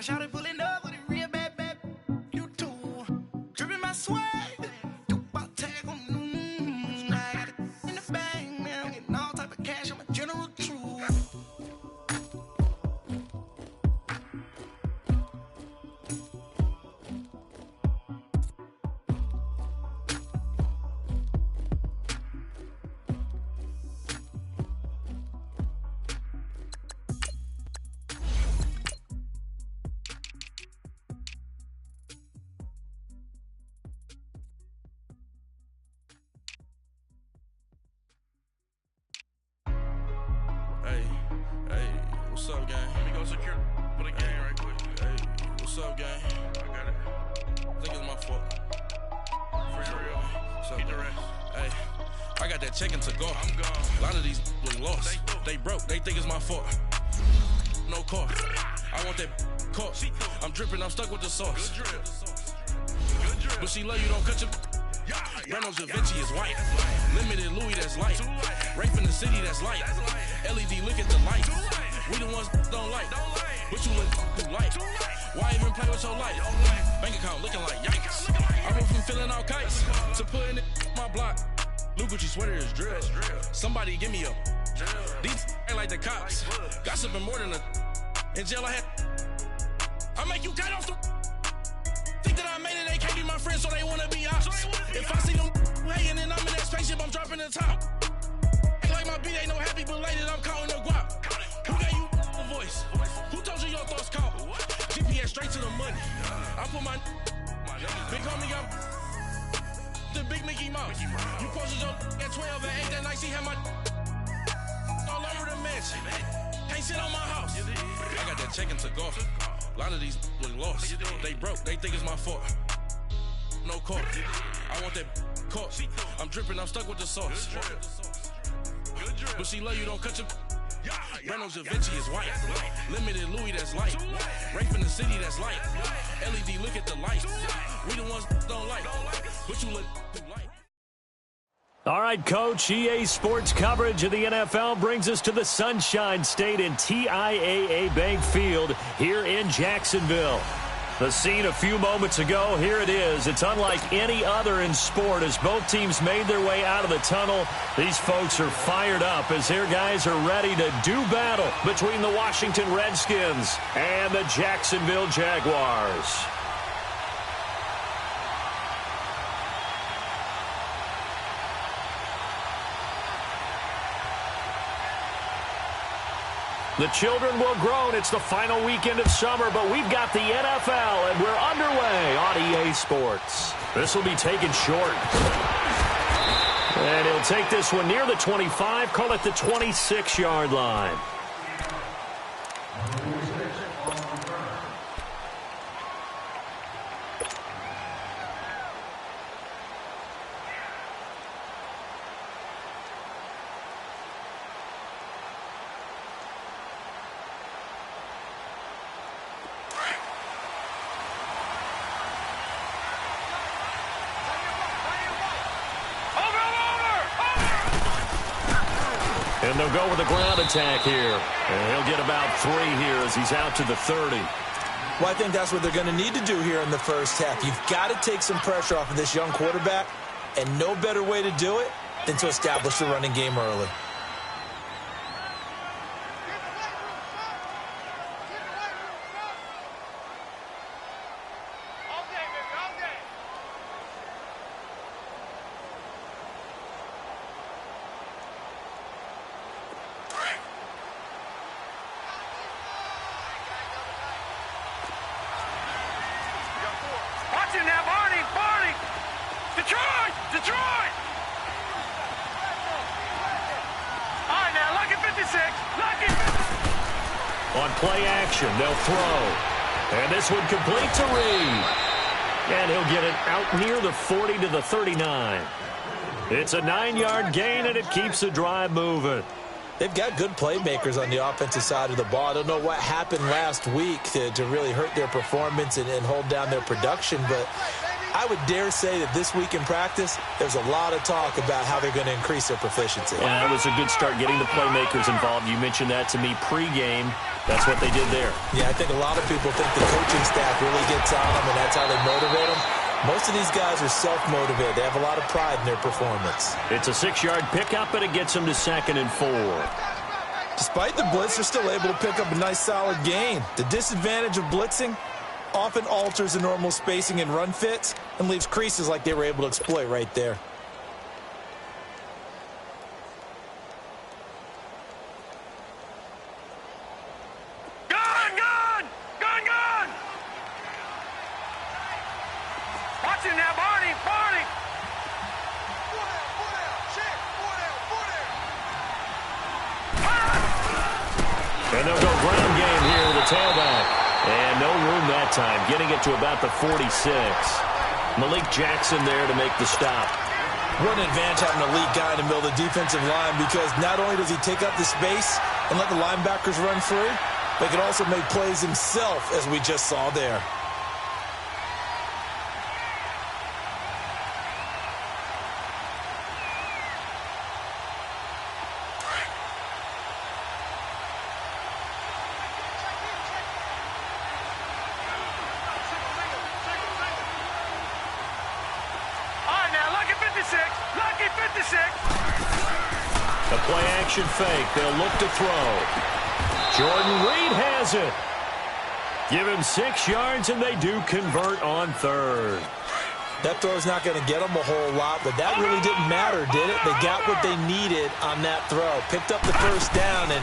I shouted pulling up with a real bad, you too. Dripping my swag, about tag on I got it in the bag, man. I'm getting all type of cash. I'm a general true. What's up, gang? Let me go secure for the game right quick. Hey, what's up, gang? I got it. I think it's my fault. For real. What's up, keep the rest. Hey, I got that check into go. I'm gone. A lot of these was lost. They broke. They think it's my fault. No car. I want that car. I'm dripping. I'm stuck with the sauce. Good drip. Good drip. But she love you, don't cut your... Reynolds Da Vinci is white. Limited Louis, that's light. Rape in the city, that's light. LED, look at the light. We the ones don't like. But you look too light. Why even play with your light? Bank account looking like yikes. I went from filling out kites to putting it in my block. Blue Gucci sweater is drill. Somebody give me a. These ain't like the cops. Gossiping more than a. In jail I had. I make you cut off the. Think that I made it, they can't be my friends, so they wanna be ops. If I see them hanging and I'm in that spaceship, I'm dropping the top. Ain't like my beat ain't no happy belated, I'm counting the guap. Who gave you the voice? Who told you your thoughts count? GPS straight to the money. I put my big homie up the big Mickey Mouse. You posted your at 12 and 8 that night, she had my all over the mansion. Can't sit on my house. I got that check into golf. A lot of these was lost. They broke. They think it's my fault. No car. I want that car. I'm dripping. I'm stuck with the sauce. But she love you, don't cut your... Reynolds Da Vinci is white. Limited Louis, that's light. Rape in the city, that's light. LED, look at the light. We the ones don't like. But you look too light. All right, Coach, EA Sports coverage of the NFL brings us to the Sunshine State in TIAA Bank Field here in Jacksonville. The scene a few moments ago, here it is. It's unlike any other in sport as both teams made their way out of the tunnel. These folks are fired up as their guys are ready to do battle between the Washington Redskins and the Jacksonville Jaguars. The children will groan. It's the final weekend of summer, but we've got the NFL, and we're underway on EA Sports. This will be taken short. And he'll take this one near the 25, call it the 26-yard line. And they'll go with a ground attack here. And he'll get about 3 here as he's out to the 30. Well, I think that's what they're going to need to do here in the first half. You've got to take some pressure off of this young quarterback, and no better way to do it than to establish the running game early. Detroit! All right, now, lucky 56. Lucky 56. On play action, they'll throw. And this one complete to Reed. And he'll get it out near the 40 to the 39. It's a 9-yard gain, and it keeps the drive moving. They've got good playmakers on the offensive side of the ball. I don't know what happened last week to really hurt their performance and hold down their production, but I would dare say that this week in practice, there's a lot of talk about how they're going to increase their proficiency. Yeah, it was a good start getting the playmakers involved. You mentioned that to me pregame. That's what they did there. Yeah, I think a lot of people think the coaching staff really gets on them, and that's how they motivate them. Most of these guys are self-motivated. They have a lot of pride in their performance. It's a 6-yard pickup, and it gets them to 2nd and 4. Despite the blitz, they're still able to pick up a nice, solid gain. The disadvantage of blitzing often alters the normal spacing and run fits and leaves creases like they were able to exploit right there. Watch it now, Barney! And they'll go ground game here with the tailback. And no room that time, getting it to about the 46. Malik Jackson there to make the stop. What an advantage having an elite guy in the middle of the defensive line, because not only does he take up the space and let the linebackers run free, but he can also make plays himself, as we just saw there. The play-action fake. They'll look to throw. Jordan Reed has it. Give him 6 yards, and they do convert on 3rd. That throw's not going to get them a whole lot, but that really didn't matter, did it? They got what they needed on that throw. Picked up the first down, and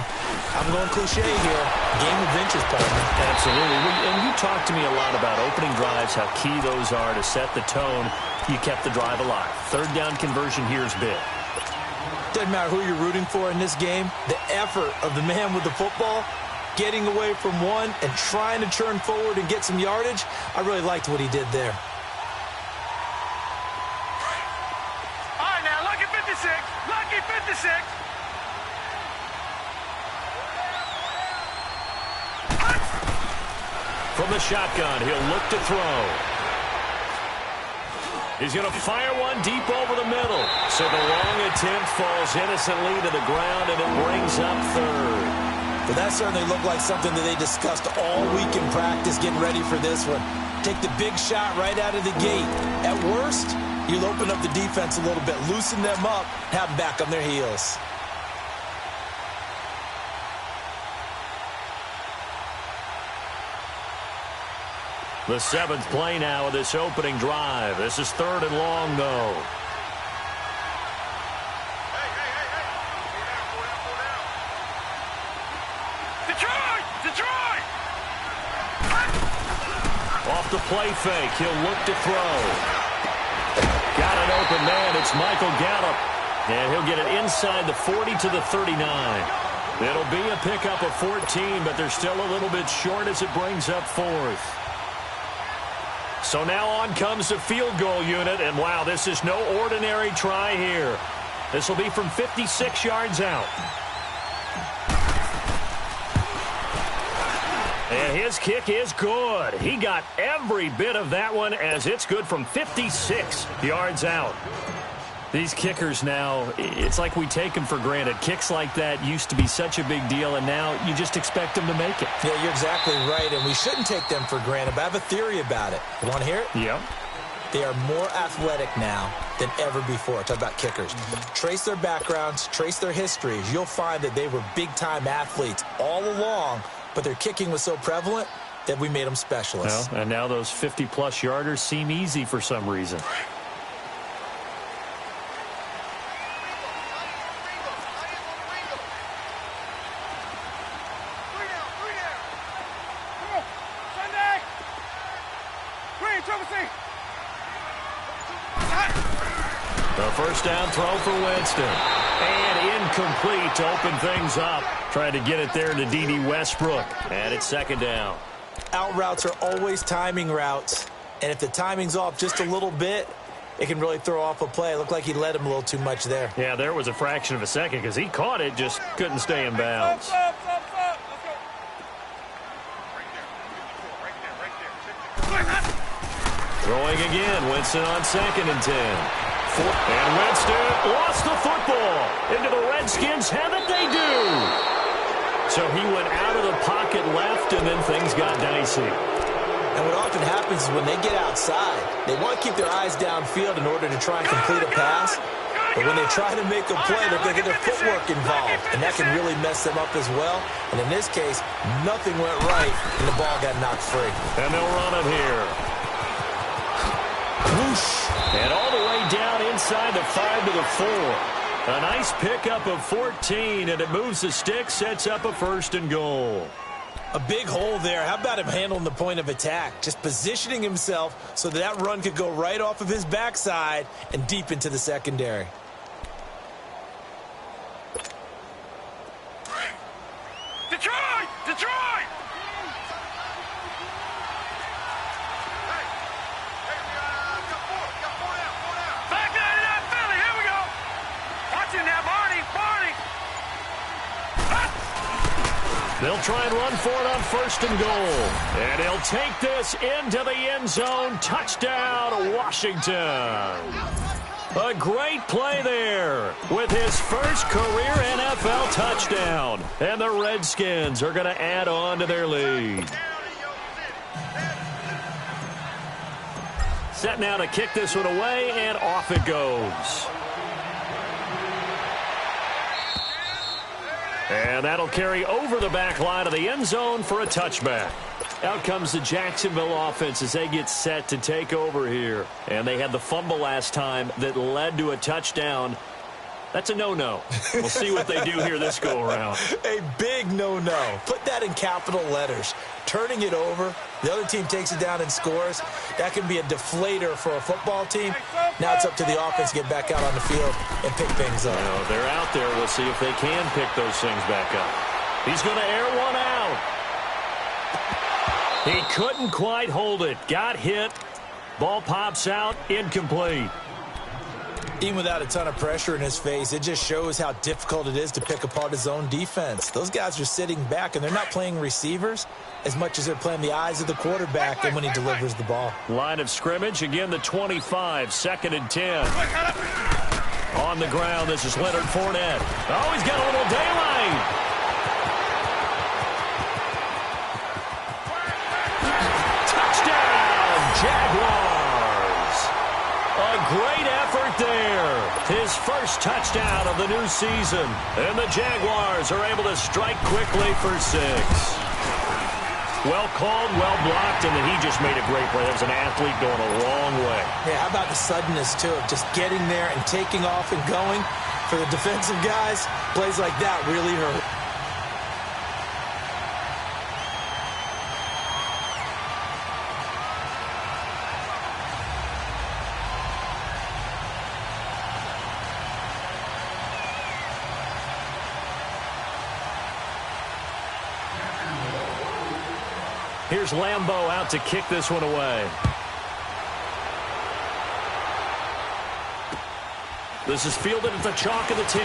I'm going cliche here. Game of inches, partner. Absolutely. And you talked to me a lot about opening drives, how key those are to set the tone. You kept the drive alive. 3rd down conversion here is big. Doesn't matter who you're rooting for in this game. The effort of the man with the football, getting away from one and trying to turn forward and get some yardage, I really liked what he did there. Lucky 56. From the shotgun, he'll look to throw. He's going to fire one deep over the middle. So the long attempt falls innocently to the ground, and it brings up 3rd. But that certainly looked like something that they discussed all week in practice, getting ready for this one. Take the big shot right out of the gate. At worst, you'll open up the defense a little bit, loosen them up, have them back on their heels. The 7th play now of this opening drive. This is 3rd and long, though. Detroit! Off the play fake, he'll look to throw. Got an open man. It's Michael Gallup. And he'll get it inside the 40 to the 39. It'll be a pickup of 14, but they're still a little bit short as it brings up 4th. So now on comes the field goal unit, and wow, this is no ordinary try here. This will be from 56 yards out. And his kick is good. He got every bit of that one, as it's good from 56 yards out. These kickers now, it's like we take them for granted. Kicks like that used to be such a big deal, and now you just expect them to make it. Yeah, you're exactly right, and we shouldn't take them for granted, but I have a theory about it. You want to hear it? Yeah. They are more athletic now than ever before. Talk about kickers. Trace their backgrounds, trace their histories. You'll find that they were big-time athletes all along, but their kicking was so prevalent that we made them specialists. Well, and now those 50-plus yarders seem easy for some reason. The first down throw for Winston. And incomplete to open things up. Trying to get it there to D.D. Westbrook. And it's 2nd down. Out routes are always timing routes. And if the timing's off just a little bit, it can really throw off a play. It looked like he led him a little too much there. Yeah, there was a fraction of a second because he caught it, just couldn't stay in bounds. Throwing again. Winston on 2nd and 10. And Winston lost the football. Into the Redskins' heaven they do. So he went out of the pocket left, and then things got dicey. And what often happens is when they get outside, they want to keep their eyes downfield in order to try and complete a pass. But when they try to make a play, they're going to get their footwork involved, and that can really mess them up as well. And in this case, nothing went right, and the ball got knocked free. And they'll run it here. Whoosh. And all the way down inside the 5 to the 4. A nice pickup of 14, and it moves the stick, sets up a 1st and goal. A big hole there. How about him handling the point of attack? Just positioning himself so that run could go right off of his backside and deep into the secondary. Detroit! Detroit! Back 99 Philly, here we go! Watch him now, Barney! They'll try and run for it on 1st and goal. And he'll take this into the end zone. Touchdown, Washington. A great play there with his first career NFL touchdown. And the Redskins are going to add on to their lead. Set now to kick this one away, and off it goes. And that'll carry over the back line of the end zone for a touchback. Out comes the Jacksonville offense as they get set to take over here. And they had the fumble last time that led to a touchdown. That's a no-no. We'll see what they do here this go-around. A big no-no. Put that in capital letters. Turning it over, the other team takes it down and scores. That can be a deflator for a football team. Now it's up to the offense to get back out on the field and pick things up. Well, they're out there. We'll see if they can pick those things back up. He's going to air one out. He couldn't quite hold it. Got hit. Ball pops out. Incomplete. Even without a ton of pressure in his face, it just shows how difficult it is to pick apart his own defense. Those guys are sitting back, and they're not playing receivers as much as they're playing the eyes of the quarterback and when he delivers the ball. Line of scrimmage, again the 25, 2nd and 10. On the ground, this is Leonard Fournette. Oh, he's got a little daylight. Touchdown, Jaguars. A great effort there. His first touchdown of the new season. And the Jaguars are able to strike quickly for 6. Well called, well blocked, and then he just made a great play. That was an athlete going a long way. Yeah, how about the suddenness, too, of just getting there and taking off and going? For the defensive guys, plays like that really hurt. Here's Lambeau out to kick this one away. This is fielded at the chalk of the 10.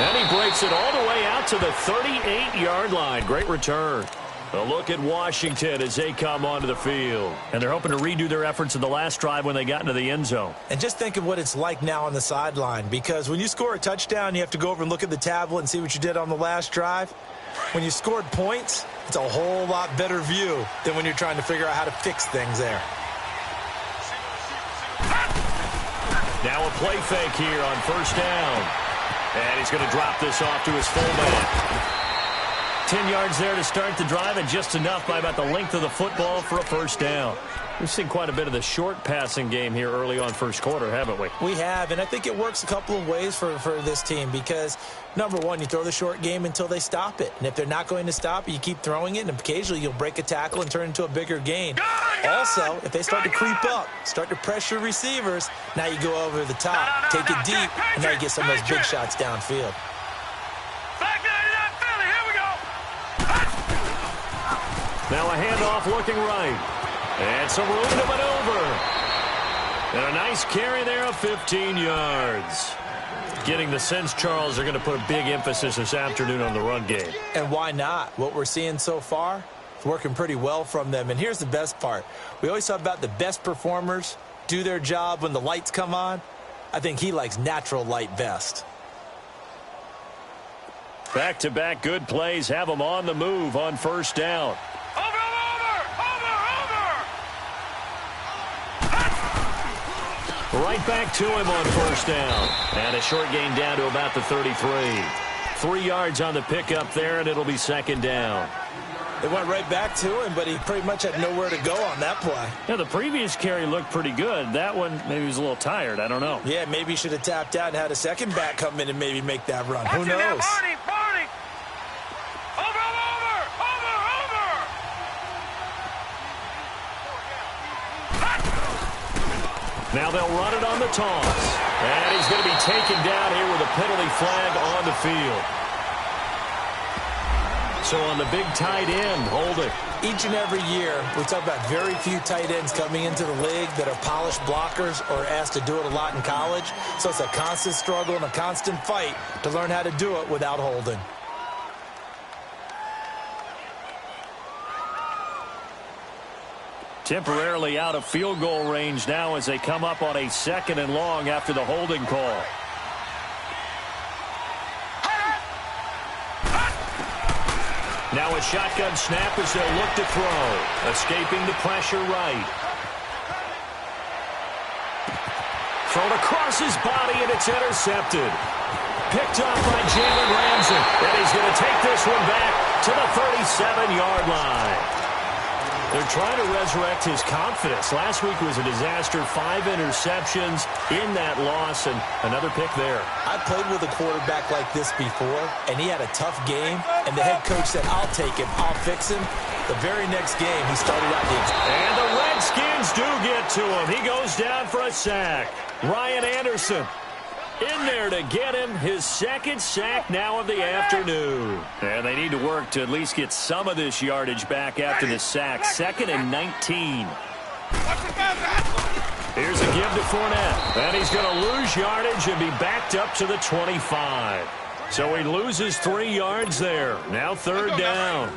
And he breaks it all the way out to the 38-yard line. Great return. A look at Washington as they come onto the field. And they're hoping to redo their efforts in the last drive when they got into the end zone. And just think of what it's like now on the sideline, because when you score a touchdown, you have to go over and look at the tablet and see what you did on the last drive. When you scored points, it's a whole lot better view than when you're trying to figure out how to fix things there. Now a play fake here on 1st down. And he's going to drop this off to his fullback. 10 yards there to start the drive, and just enough by about the length of the football for a 1st down. We've seen quite a bit of the short passing game here early on 1st quarter, haven't we? We have, and I think it works a couple of ways for this team because, number one, you throw the short game until they stop it. And if they're not going to stop it, you keep throwing it, and occasionally you'll break a tackle and turn it into a bigger gain. Also, if they start to creep up, start to pressure receivers, now you go over the top, take it deep, and now you get some of those big shots downfield. Now a handoff looking right. And some room to maneuver. And a nice carry there of 15 yards. Getting the sense, Charles, they're going to put a big emphasis this afternoon on the run game. And why not? What we're seeing so far, It's working pretty well from them. And here's the best part. We always talk about the best performers do their job when the lights come on. I think he likes natural light best. Back-to-back good plays have him on the move on first down. Right back to him on first down. And a short gain down to about the 33. 3 yards on the pickup there, and it'll be second down. They went right back to him, but he pretty much had nowhere to go on that play. Yeah, the previous carry looked pretty good. That one, maybe he was a little tired. I don't know. Yeah, maybe he should have tapped out and had a second back come in and maybe make that run. Who knows? Barney! Over! Now they'll run it on the toss. And he's going to be taken down here with a penalty flag on the field. So on the big tight end, holding. Each and every year, we talk about very few tight ends coming into the league that are polished blockers or asked to do it a lot in college. So it's a constant struggle and a constant fight to learn how to do it without holding. Temporarily out of field goal range now as they come up on a 2nd and long after the holding call. Now a shotgun snap as they'll look to throw. Escaping the pressure right. Thrown across his body, and it's intercepted. Picked up by Jalen Ramsey. And he's going to take this one back to the 37-yard line. They're trying to resurrect his confidence. Last week was a disaster. 5 interceptions in that loss, and another pick there. I played with a quarterback like this before, and he had a tough game, and the head coach said, I'll take him, I'll fix him. The very next game, he started out the And the Redskins do get to him. He goes down for a sack. Ryan Anderson in there to get him his 2nd sack now of the afternoon. And they need to work to at least get some of this yardage back after the sack. 2nd and 19. Here's a give to Fournette. And he's going to lose yardage and be backed up to the 25. So he loses 3 yards there. Now 3rd down.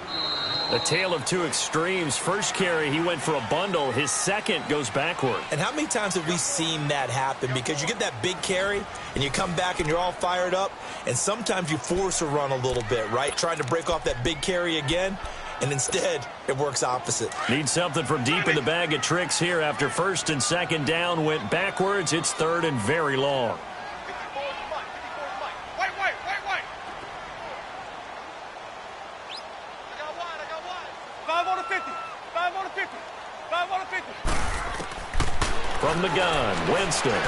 A tale of two extremes. First carry, he went for a bundle. His second goes backward. And how many times have we seen that happen? Because you get that big carry, and you come back and you're all fired up, and sometimes you force a run a little bit, right? Trying to break off that big carry again, and instead it works opposite. Need something from deep in the bag of tricks here. After 1st and 2nd down went backwards, it's 3rd and very long. From the gun, Winston.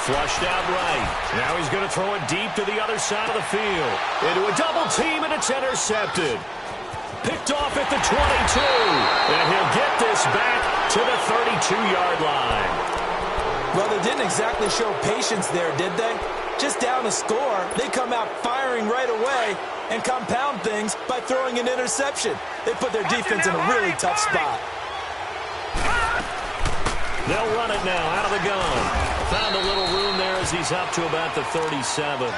Flushed out right. Now he's going to throw it deep to the other side of the field. Into a double team, and it's intercepted. Picked off at the 22. And he'll get this back to the 32-yard line. Well, they didn't exactly show patience there, did they? Just down a score, they come out firing right away and compound things by throwing an interception. They put their defense in a really tough spot. They'll run it now out of the gun. Found a little room there as he's up to about the 37.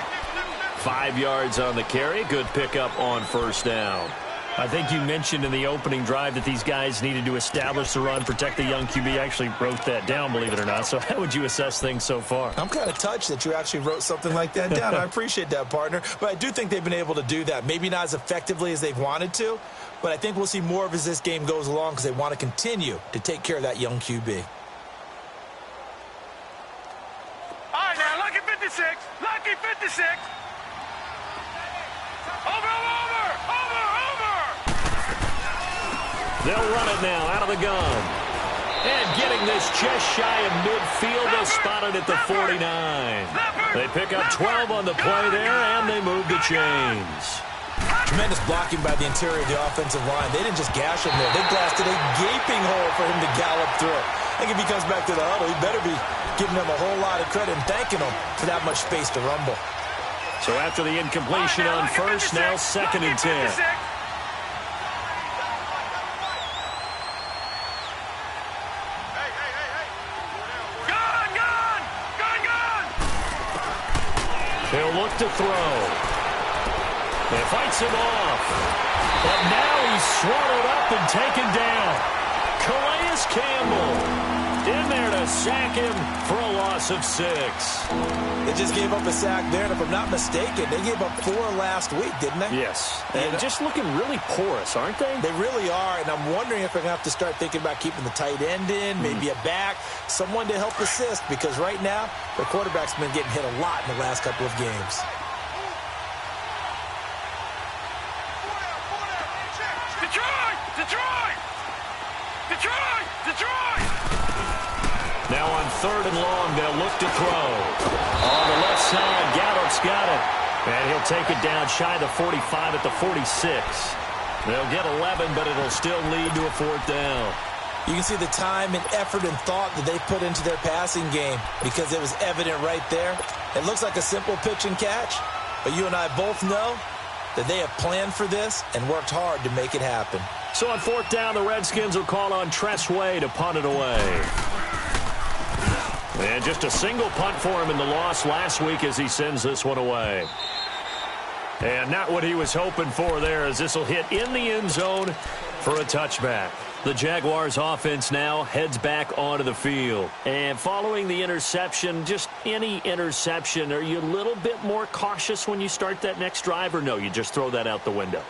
5 yards on the carry. Good pickup on first down. I think you mentioned in the opening drive that these guys needed to establish the run, protect the young QB. I actually wrote that down, believe it or not. So how would you assess things so far? I'm kind of touched that you actually wrote something like that down. I appreciate that, partner. But I do think they've been able to do that. Maybe not as effectively as they've wanted to, but I think we'll see more of as this game goes along because they want to continue to take care of that young QB. All right, now, lucky 56. Lucky 56. Over. They'll run it now out of the gun. And getting this just shy of midfield, they'll spot it at the 49. They pick up 12 on the play there, and they move the chains. Tremendous blocking by the interior of the offensive line. They didn't just gash him there. They blasted a gaping hole for him to gallop through. I think if he comes back to the huddle, he better be giving them a whole lot of credit and thanking them for that much space to rumble. So after the incompletion on first, now 2nd and 10. Gun! They'll look to throw. And fights him off. But now he's swallowed up and taken down. Calais Campbell in there to sack him for a loss of 6. They just gave up a sack there, and if I'm not mistaken, they gave up 4 last week, didn't they? Yes. And just looking really porous, aren't they? They really are, and I'm wondering if they're going to have to start thinking about keeping the tight end in, maybe a back, someone to help assist, because right now, their quarterback's been getting hit a lot in the last couple of games. Detroit! Detroit! Detroit! Detroit! Now on 3rd and long, they'll look to throw. On the left side, Gallup's got it. And he'll take it down shy of the 45 at the 46. They'll get 11, but it'll still lead to a 4th down. You can see the time and effort and thought that they put into their passing game because it was evident right there. It looks like a simple pitch and catch, but you and I both know that they have planned for this and worked hard to make it happen. So on 4th down, the Redskins will call on Tress Way to punt it away. And just a single punt for him in the loss last week as he sends this one away. And not what he was hoping for there, as this will hit in the end zone for a touchback. The Jaguars offense now heads back onto the field. And following the interception, just any interception, are you a little bit more cautious when you start that next drive, or no, you just throw that out the window?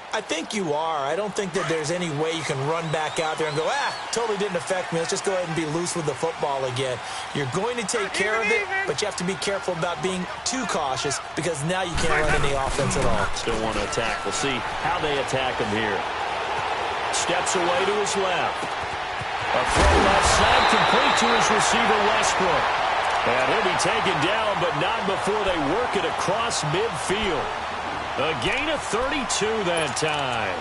I think you are. I don't think that there's any way you can run back out there and go, totally didn't affect me. Let's just go ahead and be loose with the football again. You're going to take care of it, but you have to be careful about being too cautious because now you can't run any offense at all. Still want to attack. We'll see how they attack him here. Steps away to his left. A throw left side complete to his receiver, Westbrook. And he'll be taken down, but not before they work it across midfield. A gain of 32 that time.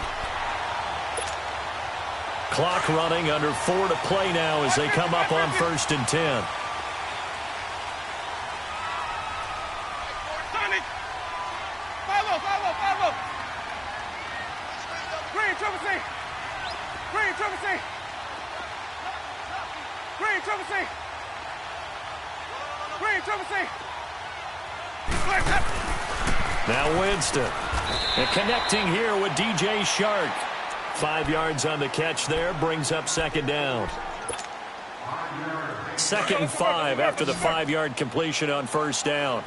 Clock running, under 4 to play now as they come up on 1st and 10. Follow. Green, Trevor C. Green, Trevor C. Green, Trevor C. Green, Trevor C. Now Winston. And connecting here with DJ Shark. 5 yards on the catch there, brings up 2nd down. 2nd and 5 after the 5-yard completion on 1st down.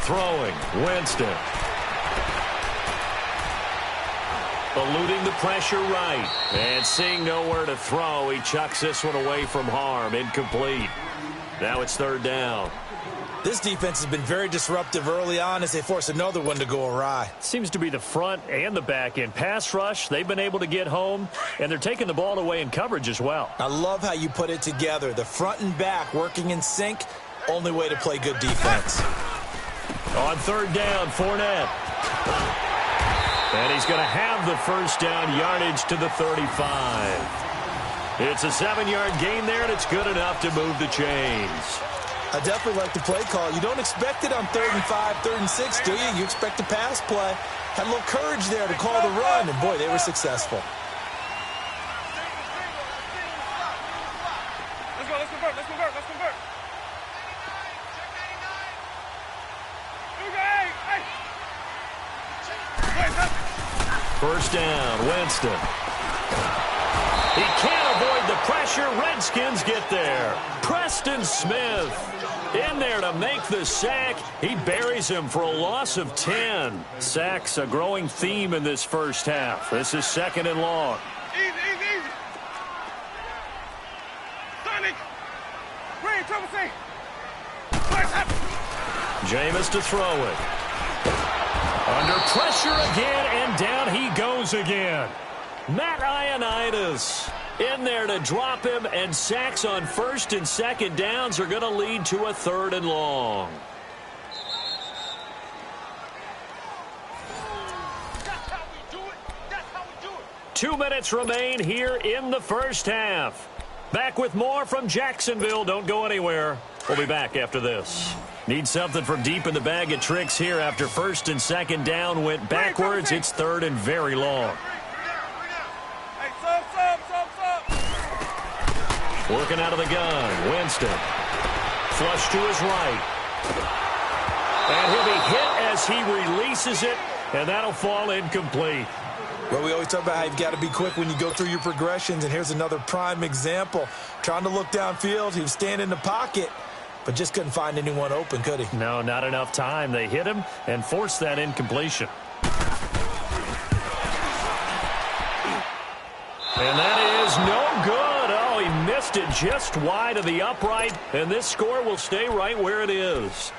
Throwing, Winston. Eluding the pressure right. And seeing nowhere to throw, he chucks this one away from harm. Incomplete. Now it's 3rd down. This defense has been very disruptive early on as they force another one to go awry. Seems to be the front and the back end. Pass rush, they've been able to get home, and they're taking the ball away in coverage as well. I love how you put it together. The front and back working in sync, only way to play good defense. On 3rd down, Fournette. And he's going to have the 1st down, yardage to the 35. It's a 7-yard gain there, and it's good enough to move the chains. I definitely like the play call. You don't expect it on 3rd and 5, 3rd and 6, do you? You expect a pass play. Had a little courage there to call the run, and boy, they were successful. Let's go, let's convert. First down, Winston. He can't avoid the pressure. Redskins get there. Preston Smith in there to make the sack. He buries him for a loss of 10. Sacks a growing theme in this first half. This is 2nd and long. Easy. Sonic. Green, Trevor C. Jameis to throw it. Under pressure again, and down he goes again. Matt Ioannidis in there to drop him, and sacks on 1st and 2nd downs are going to lead to a 3rd and long. That's how we do it. 2 minutes remain here in the first half. Back with more from Jacksonville. Don't go anywhere. We'll be back after this. Need something from deep in the bag of tricks here after 1st and 2nd down went backwards. It's 3rd and very long. Hey, sub. Working out of the gun, Winston. Flush to his right. And he'll be hit as he releases it, and that'll fall incomplete. Well, we always talk about how you've got to be quick when you go through your progressions, and here's another prime example. Trying to look downfield, he was standing in the pocket, but just couldn't find anyone open, could he? No, not enough time. They hit him and forced that incompletion. And that is no good. Oh, he missed it just wide of the upright, and this score will stay right where it is.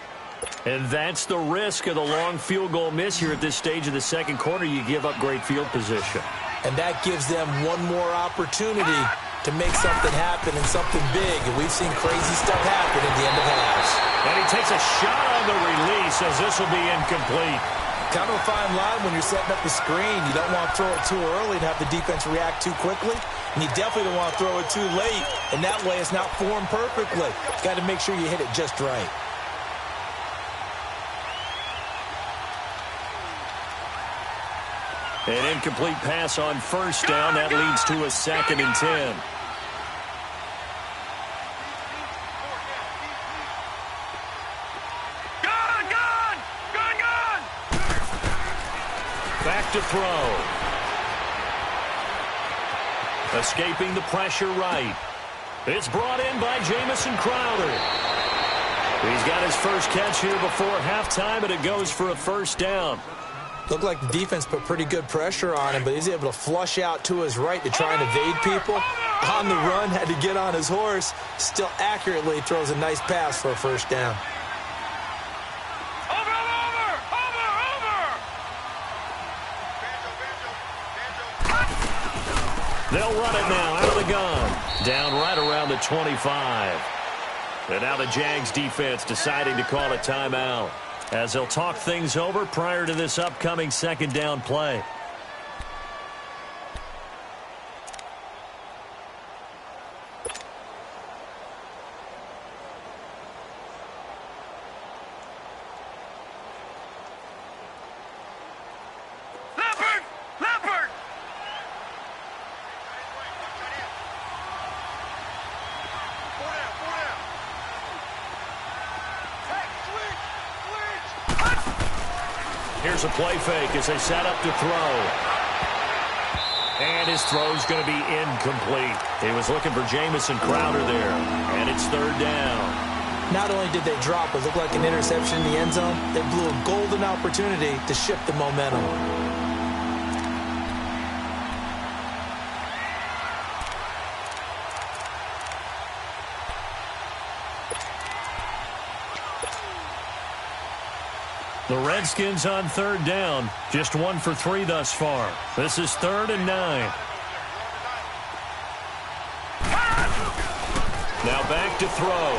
And that's the risk of the long field goal miss here at this stage of the second quarter. You give up great field position. And that gives them one more opportunity to make something happen and something big. And we've seen crazy stuff happen at the end of halves. And he takes a shot on the release as this will be incomplete. Kind of a fine line when you're setting up the screen. You don't want to throw it too early and have the defense react too quickly. And you definitely don't want to throw it too late. And that way it's not formed perfectly. Got to make sure you hit it just right. An incomplete pass on first down. That leads to a 2nd and 10. Back to throw. Escaping the pressure right. It's brought in by Jamison Crowder. He's got his first catch here before halftime, and it goes for a first down. Looked like the defense put pretty good pressure on him, but he's able to flush out to his right to try and evade people. On the run, had to get on his horse. Still accurately throws a nice pass for a first down. They'll run it now out of the gun. Down right around the 25. And now the Jags defense deciding to call a timeout, as they'll talk things over prior to this upcoming second down play. Here's a play fake as they set up to throw. And his throw's going to be incomplete. He was looking for Jamison Crowder there, and it's 3rd down. Not only did they drop what looked like an interception in the end zone, they blew a golden opportunity to shift the momentum. The Redskins on 3rd down, just 1 for 3 thus far. This is 3rd and 9. Now back to throw.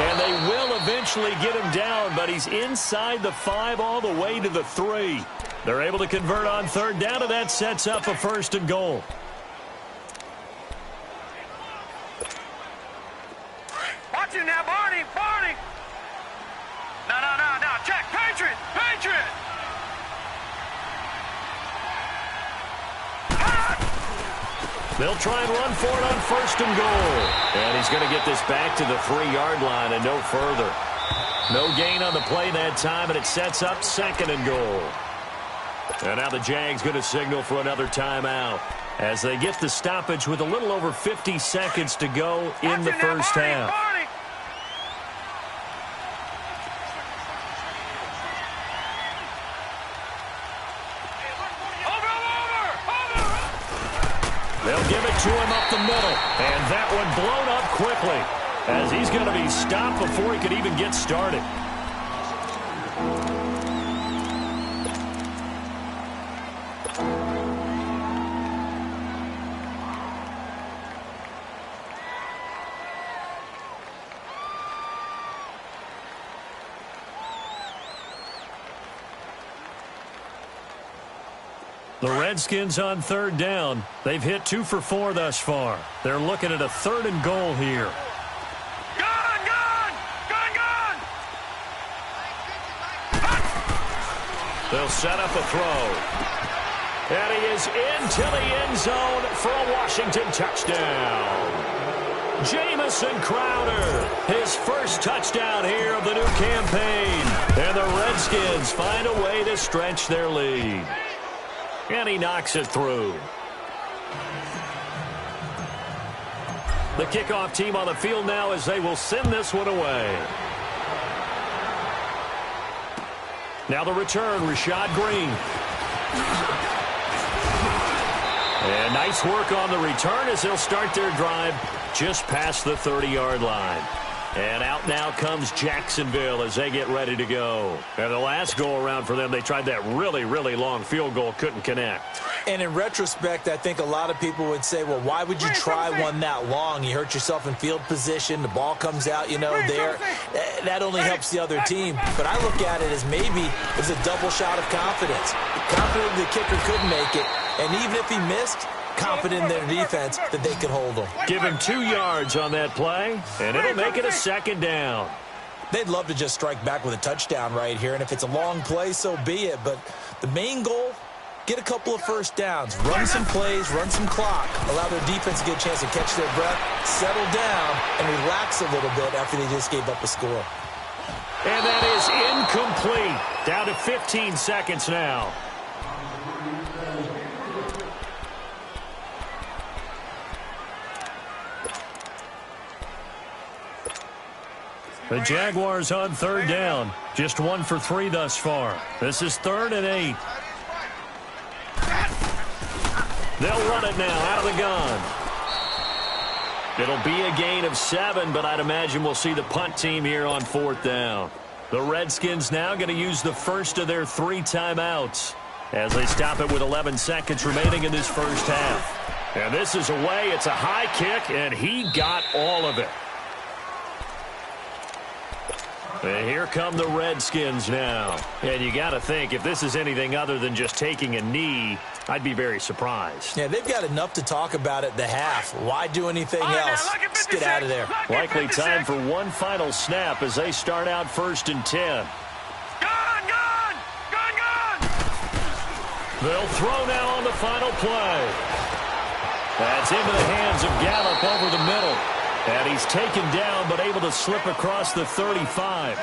And they will eventually get him down, but he's inside the 5 all the way to the 3. They're able to convert on 3rd down, and that sets up a 1st and goal. Watch him now, Barney! Barney! No. Check. Patriot! They'll try and run for it on 1st and goal. And he's going to get this back to the 3-yard line and no further. No gain on the play that time, and it sets up 2nd and goal. And now the Jags going to signal for another timeout as they get the stoppage with a little over 50 seconds to go in the first half. They'll give it to him up the middle. And that one blown up quickly as he's going to be stopped before he could even get started. The Redskins on 3rd down. They've hit 2 for 4 thus far. They're looking at a 3rd and goal here. Gun! They'll set up a throw. And he is into the end zone for a Washington touchdown. Jamison Crowder, his first touchdown here of the new campaign. And the Redskins find a way to stretch their lead. And he knocks it through. The kickoff team on the field now as they will send this one away. Now the return, Rashad Green. And nice work on the return as they'll start their drive just past the 30-yard line. And out now comes Jacksonville as they get ready to go. And the last go-around for them, they tried that really, really long field goal, couldn't connect. And in retrospect, I think a lot of people would say, well, why would you try one that long? You hurt yourself in field position. The ball comes out, there. That only helps the other team. But I look at it as maybe it was a double shot of confidence. Confident the kicker could make it. And even if he missed, confident in their defense that they could hold him. Give him 2 yards on that play, and it'll make it a second down. They'd love to just strike back with a touchdown right here, and if it's a long play, so be it. But the main goal, get a couple of first downs, run some plays, run some clock, allow their defense to get a chance to catch their breath, settle down, and relax a little bit after they just gave up a score. And that is incomplete. Down to 15 seconds now. The Jaguars on third down. Just 1 for 3 thus far. This is 3rd and 8. They'll run it now out of the gun. It'll be a gain of 7, but I'd imagine we'll see the punt team here on 4th down. The Redskins now going to use the first of their 3 timeouts as they stop it with 11 seconds remaining in this first half. And this is away. It's a high kick, and he got all of it. And here come the Redskins now. And you got to think, if this is anything other than just taking a knee, I'd be very surprised. Yeah, they've got enough to talk about at the half. Why do anything else? Let's get out of there. Likely time for one final snap as they start out 1st and 10. Gone! They'll throw now on the final play. That's into the hands of Gallup over the middle. And he's taken down, but able to slip across the 35.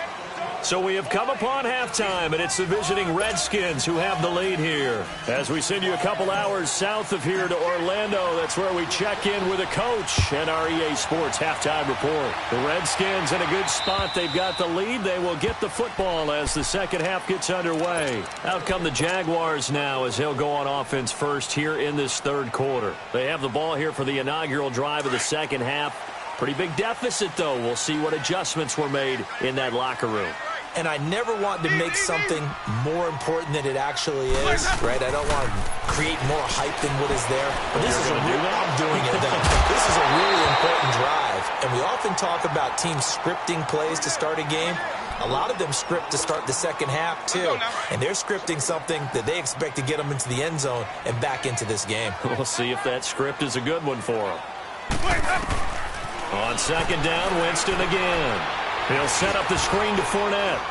So we have come upon halftime, and it's the visiting Redskins who have the lead here. As we send you a couple hours south of here to Orlando, that's where we check in with a coach and our EA Sports halftime report. The Redskins in a good spot. They've got the lead. They will get the football as the second half gets underway. Out come the Jaguars now as they'll go on offense first here in this 3rd quarter. They have the ball here for the inaugural drive of the second half. Pretty big deficit, though. We'll see what adjustments were made in that locker room. And I never want to make something more important than it actually is, right? I don't want to create more hype than what is there. But this is I'm doing it, though. This is a really important drive. And we often talk about teams scripting plays to start a game. A lot of them script to start the second half, too. And they're scripting something that they expect to get them into the end zone and back into this game. We'll see if that script is a good one for them. On 2nd down, Winston again. He'll set up the screen to Fournette.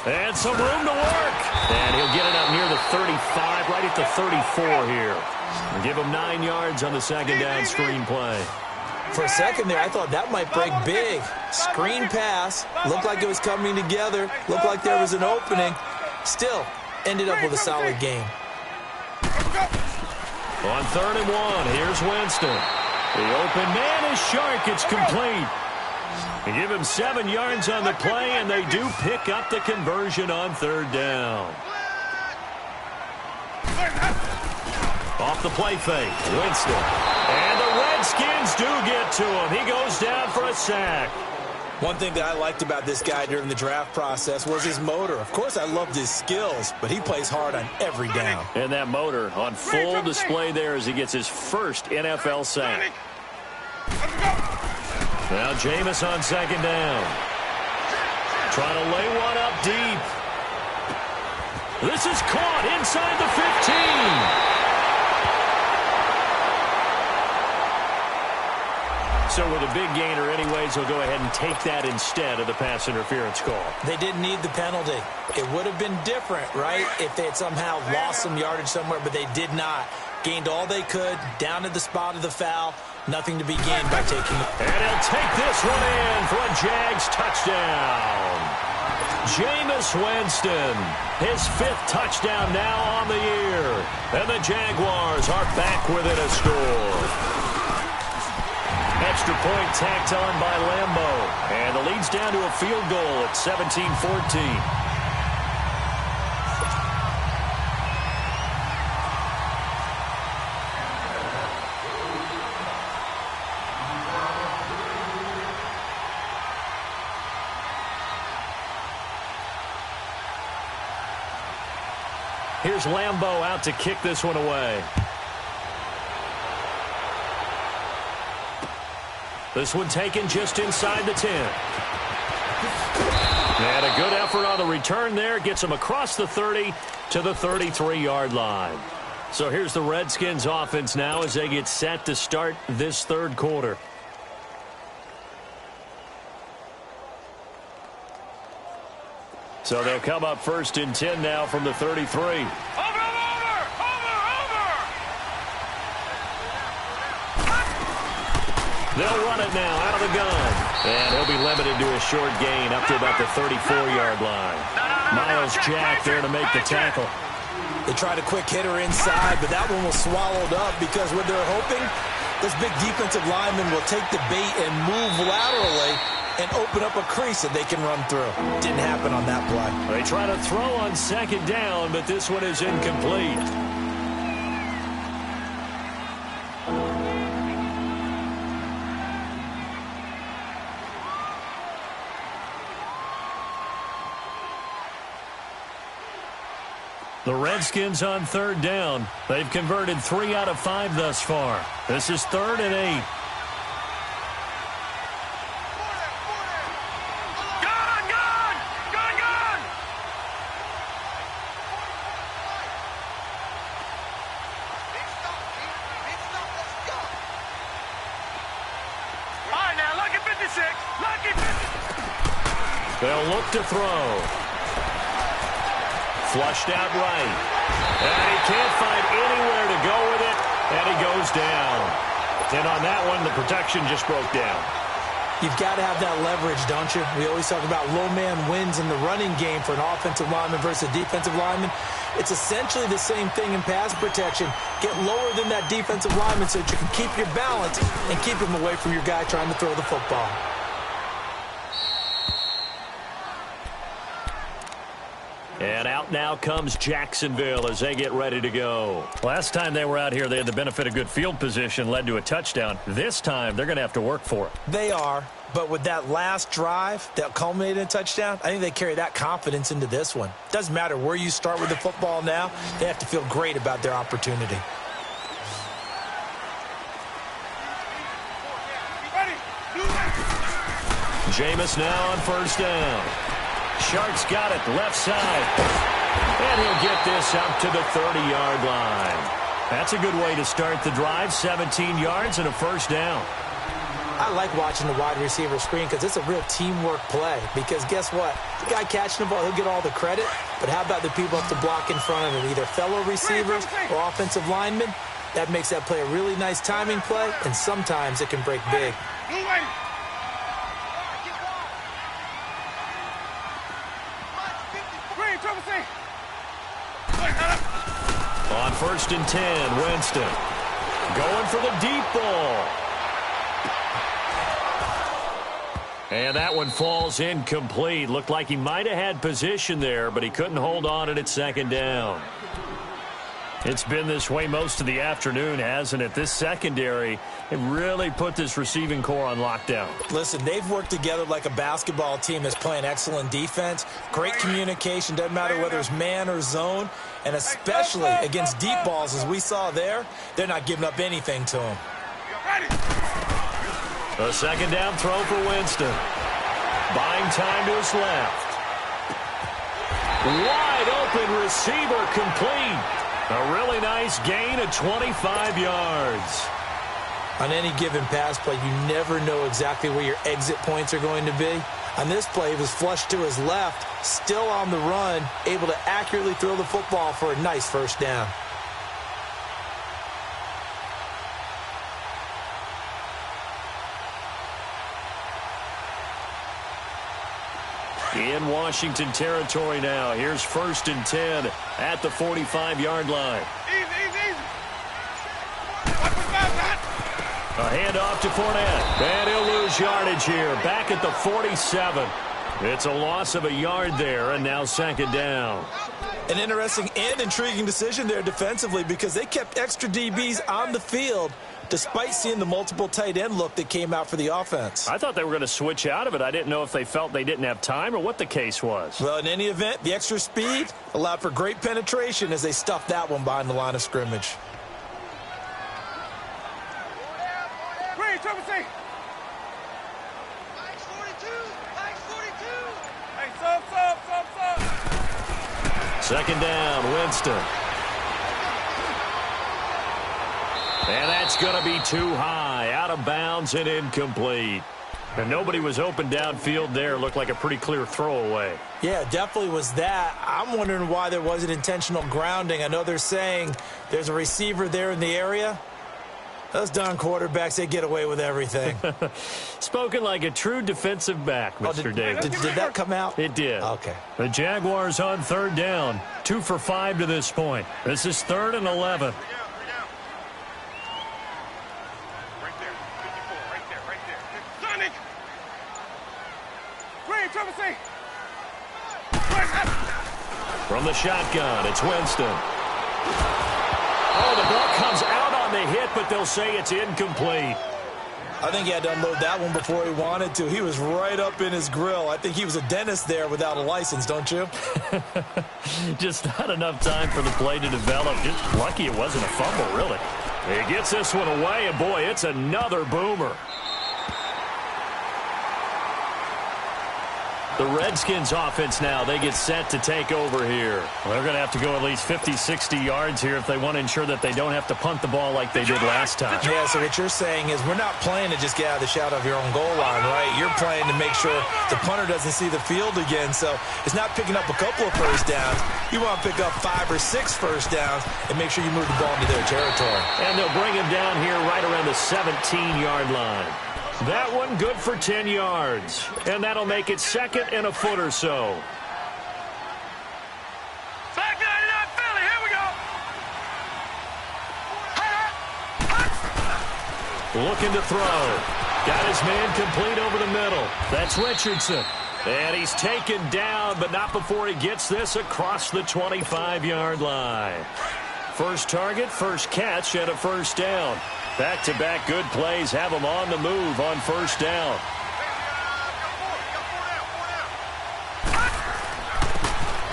And some room to work. And he'll get it up near the 35, right at the 34 here. And give him 9 yards on the 2nd down screen play. For a second there, I thought that might break big. Screen pass. Looked like it was coming together. Looked like there was an opening. Still, ended up with a solid game. On 3rd and 1, here's Winston. The open man is Shark. It's complete. They give him 7 yards on the play, and they do pick up the conversion on 3rd down. Off the play fake, Winston. And the Redskins do get to him. He goes down for a sack. One thing that I liked about this guy during the draft process was his motor. Of course, I loved his skills, but he plays hard on every down. And that motor on full display there as he gets his first NFL sack. Now Jameis on 2nd down. Trying to lay one up deep. This is caught inside the 15. So with a big gainer anyways, he'll go ahead and take that instead of the pass interference call. They didn't need the penalty. It would have been different, right, if they had somehow lost some yardage somewhere, but they did not. Gained all they could, down to the spot of the foul. Nothing to be gained by taking it. And he'll take this one in for a Jags touchdown. Jameis Winston, his 5th touchdown now on the year. And the Jaguars are back within a score. Extra point tacked on by Lambeau. And the lead's down to a field goal at 17-14. Here's Lambeau out to kick this one away. This one taken just inside the 10. And a good effort on the return there. Gets him across the 30 to the 33-yard line. So here's the Redskins offense now as they get set to start this third quarter. So they'll come up 1st and 10 now from the 33. Over! They'll run it now out of the gun. And he'll be limited to a short gain up to about the 34-yard line. Miles Jack there to make the tackle. They tried a quick hitter inside, but that one was swallowed up because what they're hoping, this big defensive lineman will take the bait and move laterally and open up a crease that they can run through. Didn't happen on that play. They try to throw on 2nd down, but this one is incomplete. The Redskins on 3rd down. They've converted 3 out of 5 thus far. This is 3rd and 8. They'll look to throw. Flushed out right. And he can't find anywhere to go with it. And he goes down. And on that one, the protection just broke down. You've got to have that leverage, don't you? We always talk about low man wins in the running game for an offensive lineman versus a defensive lineman. It's essentially the same thing in pass protection. Get lower than that defensive lineman so that you can keep your balance and keep him away from your guy trying to throw the football. And out now comes Jacksonville as they get ready to go. Last time they were out here, they had the benefit of good field position, led to a touchdown. This time, they're going to have to work for it. They are, but with that last drive that culminated in a touchdown, I think they carry that confidence into this one. Doesn't matter where you start with the football now, they have to feel great about their opportunity. Jameis now on 1st down. Shark's got it, left side. And he'll get this up to the 30-yard line. That's a good way to start the drive, 17 yards and a 1st down. I like watching the wide receiver screen because it's a real teamwork play. Because guess what? The guy catching the ball, he'll get all the credit. But how about the people up to block in front of him, either fellow receivers or offensive linemen? That makes that play a really nice timing play, and sometimes it can break big. On 1st and 10, Winston going for the deep ball. And that one falls incomplete. Looked like he might have had position there, but he couldn't hold on at 2nd down. It's been this way most of the afternoon, hasn't it? This secondary, it really put this receiving core on lockdown. Listen, they've worked together like a basketball team that's playing excellent defense. Great communication, doesn't matter whether it's man or zone. And especially against deep balls, as we saw there, they're not giving up anything to them. A 2nd down throw for Winston. Buying time to his left. Wide open receiver complete. A really nice gain of 25 yards. On any given pass play, you never know exactly where your exit points are going to be. On this play, he was flushed to his left, still on the run, able to accurately throw the football for a nice 1st down. In Washington territory now. Here's 1st and 10 at the 45-yard line. Easy, easy, easy. Watch what's back, Matt. A handoff to Fournette. And he'll lose yardage here. Back at the 47. It's a loss of a yard there, and now 2nd down. An interesting and intriguing decision there defensively because they kept extra DBs on the field despite seeing the multiple tight end look that came out for the offense. I thought they were going to switch out of it. I didn't know if they felt they didn't have time or what the case was. Well, in any event, the extra speed allowed for great penetration as they stuffed that one behind the line of scrimmage. Green, triple C. Max 42! Max 42! Hey, sub. 2nd down, Winston. And that's going to be too high. Out of bounds and incomplete. And nobody was open downfield there. Looked like a pretty clear throwaway. Yeah, definitely was that. I'm wondering why there wasn't intentional grounding. I know they're saying there's a receiver there in the area. Those darn quarterbacks, they get away with everything. Spoken like a true defensive back, Mr. Davis. Did that come out? It did. Okay. The Jaguars on 3rd down. 2 for 5 to this point. This is 3rd and 11. Right there. 54, right there. Sonic. Green, triple C. From the shotgun, it's Winston. Oh, the ball comes out on the hit, but they'll say it's incomplete. I think he had to unload that one before he wanted to. He was right up in his grill. I think he was a dentist there without a license, don't you? Just not enough time for the play to develop. Just lucky it wasn't a fumble, really. He gets this one away, and boy, it's another boomer. The Redskins offense now, they get set to take over here. Well, they're going to have to go at least 50, 60 yards here if they want to ensure that they don't have to punt the ball like they did last time. Yeah, so what you're saying is we're not playing to just get out of the shadow of your own goal line, right? You're playing to make sure the punter doesn't see the field again. So it's not picking up a couple of first downs. You want to pick up 5 or 6 first downs and make sure you move the ball into their territory. And they'll bring him down here right around the 17-yard line. That one good for 10 yards. And that'll make it 2nd and a foot or so. Back 99 Philly, here we go. Looking to throw. Got his man complete over the middle. That's Richardson. And he's taken down, but not before he gets this across the 25-yard line. First target, first catch, and a first down. Back-to-back good plays have them on the move on first down.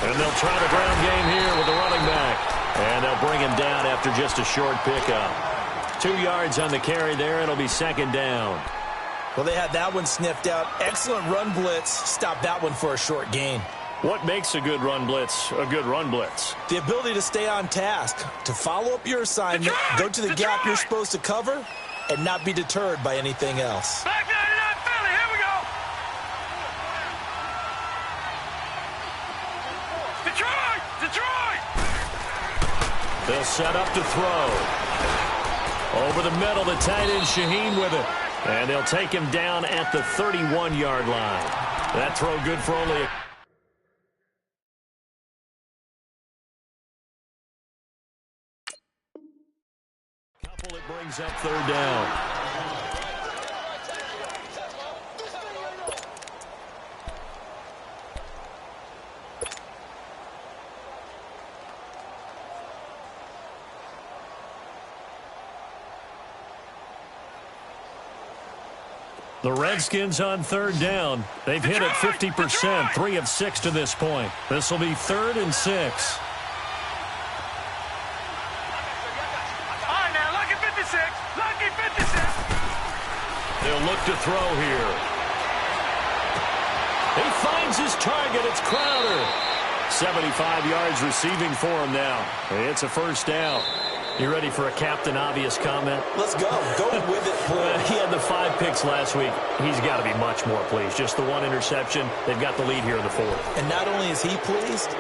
And they'll try the ground game here with the running back. And they'll bring him down after just a short pickup. 2 yards on the carry there. It'll be 2nd down. Well, they had that one sniffed out. Excellent run blitz. Stop that one for a short gain. What makes a good run blitz a good run blitz? The ability to stay on task, to follow up your assignment, go to the gap you're supposed to cover, and not be deterred by anything else. Back 99 Philly, here we go. Detroit! They'll set up to throw. Over the middle, the tight end Shaheen with it. And they'll take him down at the 31-yard line. That throw good for only a... couple that brings up 3rd down. The Redskins on 3rd down. They've hit it 50%, 3 of 6 to this point. This will be 3rd and 6. All right, now, lucky 56. Lucky 56. They'll look to throw here. He finds his target. It's Crowder. 75 yards receiving for him now. It's a first down. You ready for a Captain Obvious comment? Let's go. Go with it, please. He had the 5 picks last week. He's got to be much more pleased. Just the 1 interception. They've got the lead here in the 4th. And not only is he pleased,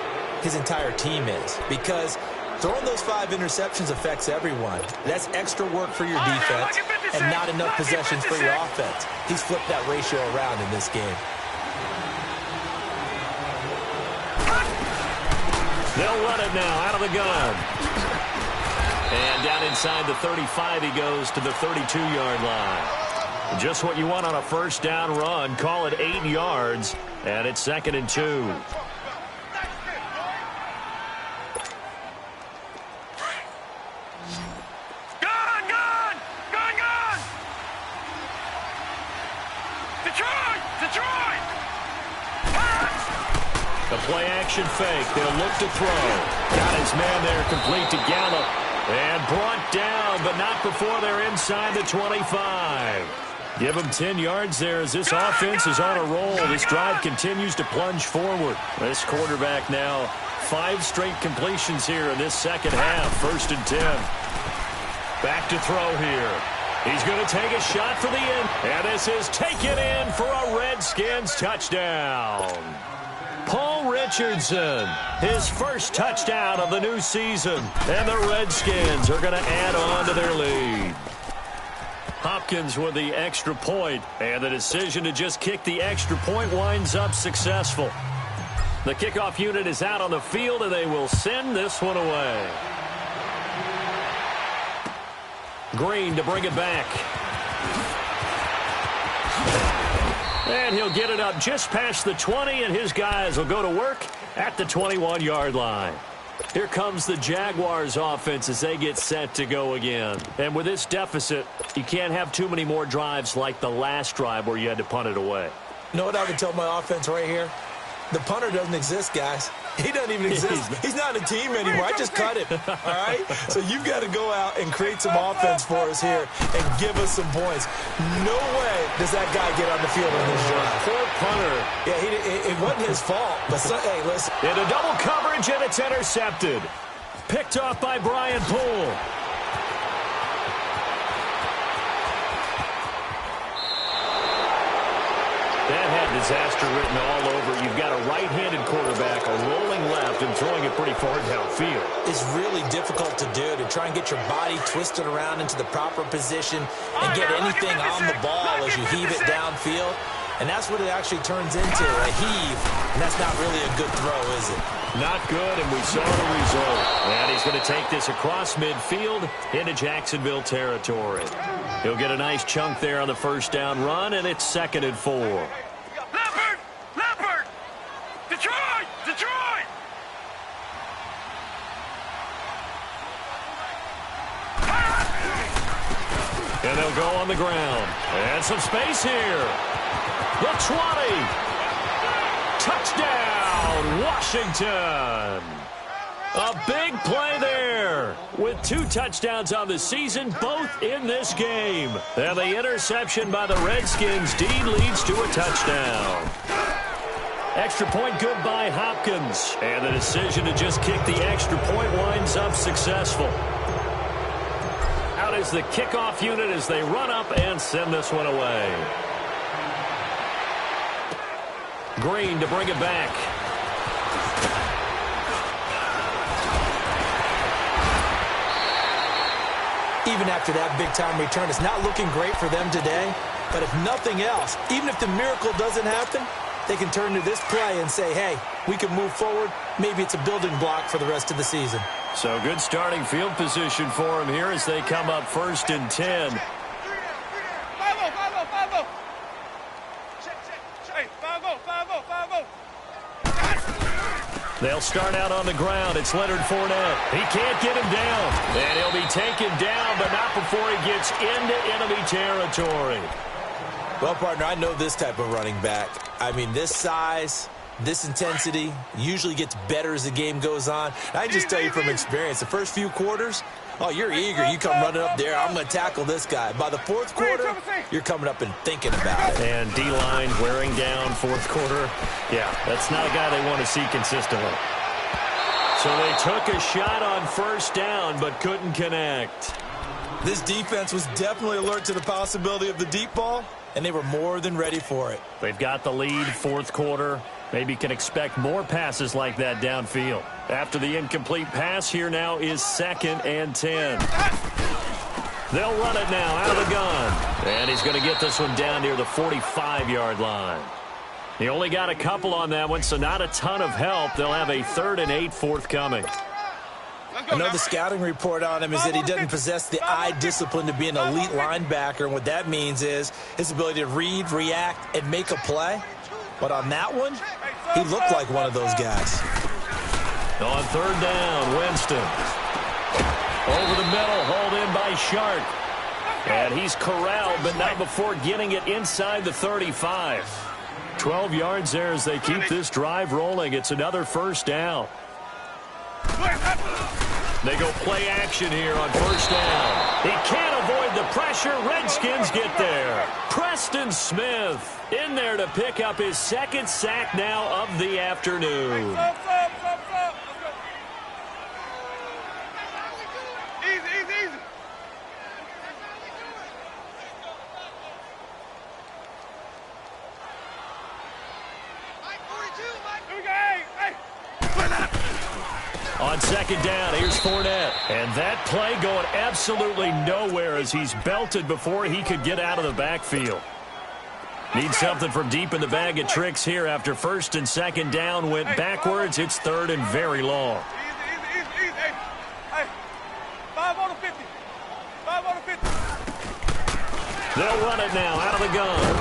his entire team is. Because throwing those 5 interceptions affects everyone. That's extra work for your defense and not enough possessions for your offense. He's flipped that ratio around in this game. They'll run it now out of the gun. And down inside the 35, he goes to the 32-yard line. Just what you want on a first down run. Call it 8 yards, and it's 2nd and 2. Detroit! The play-action fake. They'll look to throw. Got his man there complete to Gallup. And brought down, but not before they're inside the 25. Give them 10 yards there as this offense is on a roll. This drive continues to plunge forward. This quarterback now 5 straight completions here in this second half. 1st and 10. Back to throw here. He's going to take a shot for the end. And this is taken in for a Redskins touchdown. Paul Richardson, his first touchdown of the new season. And the Redskins are going to add on to their lead. Hopkins with the extra point, and the decision to just kick the extra point winds up successful. The kickoff unit is out on the field, and they will send this one away. Green to bring it back. And he'll get it up just past the 20, and his guys will go to work at the 21-yard line. Here comes the Jaguars offense as they get set to go again. And with this deficit, you can't have too many more drives like the last drive where you had to punt it away. You know what I would tell my offense right here? The punter doesn't exist, guys. He doesn't even exist. He's not a team anymore. I just cut him, all right? So you've got to go out and create some offense for us here and give us some points. No way does that guy get on the field on this drive. Poor punter. Yeah, it wasn't his fault. But, hey, listen. Into double coverage, and it's intercepted. Picked off by Brian Poole. That had disaster written all over. You've got a right-handed quarterback, a rolling left, and throwing it pretty far downfield. It's really difficult to do, to try and get your body twisted around into the proper position and get anything on the ball as you heave it downfield. And that's what it actually turns into, a heave. And that's not really a good throw, is it? Not good, and we saw the result. And he's going to take this across midfield into Jacksonville territory. He'll get a nice chunk there on the first down run, and it's 2nd and 4. Leopard! Detroit! And they'll go on the ground. And some space here. The 20. Touchdown, Washington. A big play there with 2 touchdowns on the season, both in this game. And the interception by the Redskins. Dean leads to a touchdown. Extra point good by Hopkins. And the decision to just kick the extra point winds up successful. Out is the kickoff unit as they run up and send this one away. Green to bring it back. Even after that big-time return, it's not looking great for them today. But if nothing else, even if the miracle doesn't happen, they can turn to this play and say, hey, we can move forward. Maybe it's a building block for the rest of the season. So good starting field position for them here as they come up 1st and 10. They'll start out on the ground. It's Leonard Fournette. He can't get him down. And he'll be taken down, but not before he gets into enemy territory. Well, partner, I know this type of running back. I mean, this size, this intensity usually gets better as the game goes on. I can just tell you from experience, the first few quarters, oh, you're eager. You come running up there. I'm going to tackle this guy. By the 4th quarter, you're coming up and thinking about it. And D-line wearing down 4th quarter. Yeah, that's not a guy they want to see consistently. So they took a shot on 1st down but couldn't connect. This defense was definitely alert to the possibility of the deep ball, and they were more than ready for it. They've got the lead 4th quarter. Maybe can expect more passes like that downfield. After the incomplete pass, here now is 2nd and 10. They'll run it now out of the gun. And he's going to get this one down near the 45-yard line. He only got a couple on that one, so not a ton of help. They'll have a 3rd and 8 forthcoming. I know the scouting report on him is that he doesn't possess the eye discipline to be an elite linebacker, and what that means is his ability to read, react, and make a play. But on that one, he looked like one of those guys. On 3rd down, Winston. Over the middle, hauled in by Shark. And he's corralled, but not before getting it inside the 35. 12 yards there as they keep this drive rolling. It's another 1st down. They go play action here on 1st down. He can't avoid the pressure. Redskins get there. Preston Smith in there to pick up his 2nd sack now of the afternoon. On 2nd down, here's Fournette. And that play going absolutely nowhere as he's belted before he could get out of the backfield. Needs something from deep in the bag of tricks here after 1st and 2nd down went backwards. It's 3rd and very long. Easy. Hey, 5 on the 50. 5 on the 50. They'll run it now out of the gun.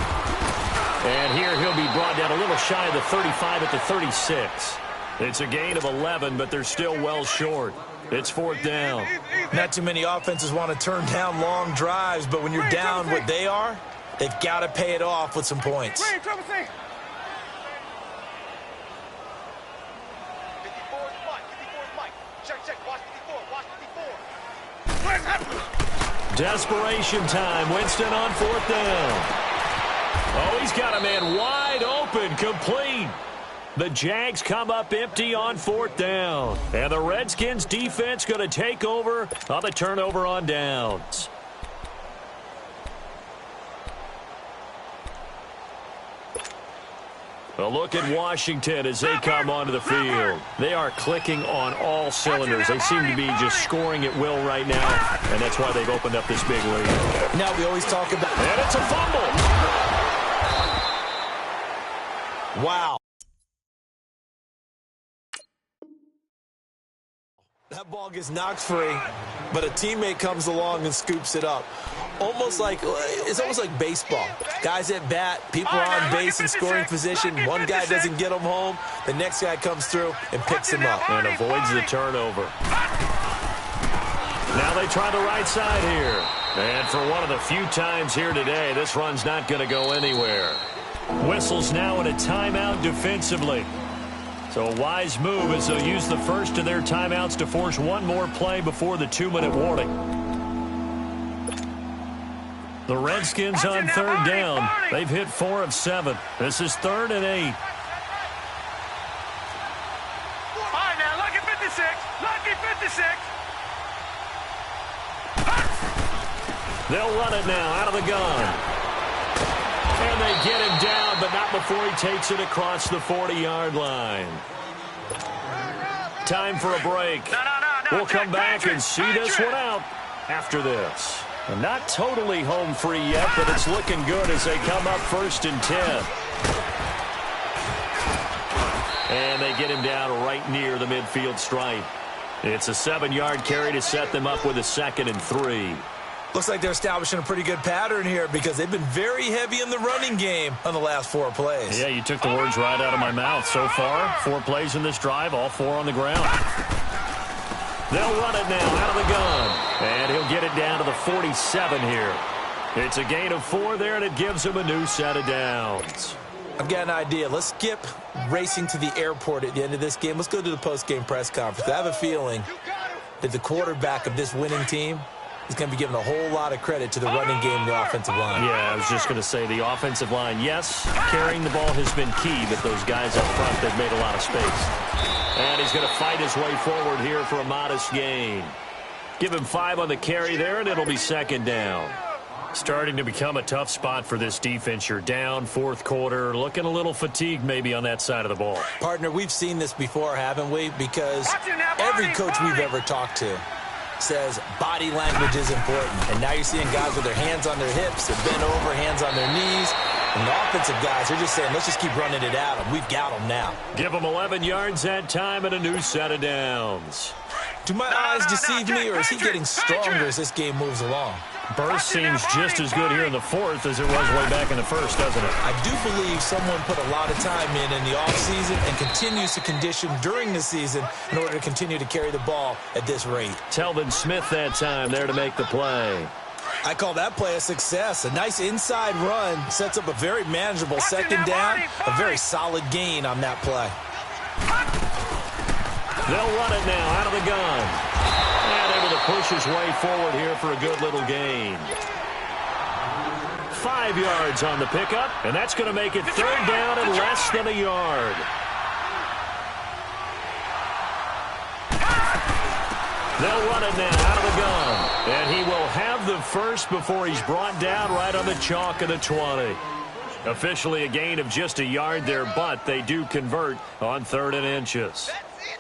And here he'll be brought down a little shy of the 35 at the 36. It's a gain of 11, but they're still well short. It's 4th down. Not too many offenses want to turn down long drives, but when you're down what they are, they've got to pay it off with some points. 54 is Mike. Check. Watch 54. Desperation time. Winston on 4th down. Oh, he's got a man wide open, complete. The Jags come up empty on 4th down. And the Redskins defense going to take over on the turnover on downs. A look at Washington as they come onto the field. They are clicking on all cylinders. They seem to be just scoring at will right now, and that's why they've opened up this big lead. Now we always talk about... And it's a fumble. Wow. That ball gets knocked free, but a teammate comes along and scoops it up. It's almost like baseball. Guys at bat, people are on base in scoring position. One guy doesn't get them home. The next guy comes through and picks him up. And avoids the turnover. Now they try the right side here. And for one of the few times here today, this run's not going to go anywhere. Whistles now in a timeout defensively. So a wise move as they'll use the first of their timeouts to force one more play before the 2-minute warning. The Redskins on 3rd down. They've hit 4 of 7. This is 3rd and 8. All right, now, lucky 56. Lucky 56. They'll run it now out of the gun. And they get him down, but not before he takes it across the 40-yard line. Time for a break. We'll come back and see this one out after this. And not totally home free yet, but it's looking good as they come up 1st and 10. And they get him down right near the midfield stripe. It's a 7-yard carry to set them up with a 2nd and 3. Looks like they're establishing a pretty good pattern here because they've been very heavy in the running game on the last 4 plays. Yeah, you took the words right out of my mouth. So far, 4 plays in this drive, all 4 on the ground. They'll run it now out of the gun. And he'll get it down to the 47 here. It's a gain of 4 there, and it gives him a new set of downs. I've got an idea. Let's skip racing to the airport at the end of this game. Let's go to the post-game press conference. I have a feeling that the quarterback of this winning team is going to be given a whole lot of credit to the running game and the offensive line. Yeah, I was just going to say the offensive line, yes, carrying the ball has been key, but those guys up front, they've made a lot of space. And he's going to fight his way forward here for a modest gain. Give him 5 on the carry there, and it'll be 2nd down. Starting to become a tough spot for this defense. You're down 4th quarter, looking a little fatigued maybe on that side of the ball. Partner, we've seen this before, haven't we? Because every coach we've ever talked to says body language is important. And now you're seeing guys with their hands on their hips, they're bent over, hands on their knees. And the offensive guys are just saying, let's just keep running it at them. We've got them now. Give them 11 yards that time and a new set of downs. Do my eyes deceive me, or is he getting stronger as this game moves along? Burst seems just as good here in the fourth as it was way back in the first, doesn't it? I do believe someone put a lot of time in the offseason and continues to condition during the season in order to continue to carry the ball at this rate. Telvin Smith that time there to make the play. I call that play a success. A nice inside run sets up a very manageable second down, a very solid gain on that play. They'll run it now out of the gun. And able to push his way forward here for a good little gain. 5 yards on the pickup, and that's going to make it third down and less than a yard. They'll run it now out of the gun. And he will have the first before he's brought down right on the chalk of the 20. Officially a gain of just a yard there, but they do convert on 3rd and inches. That's it.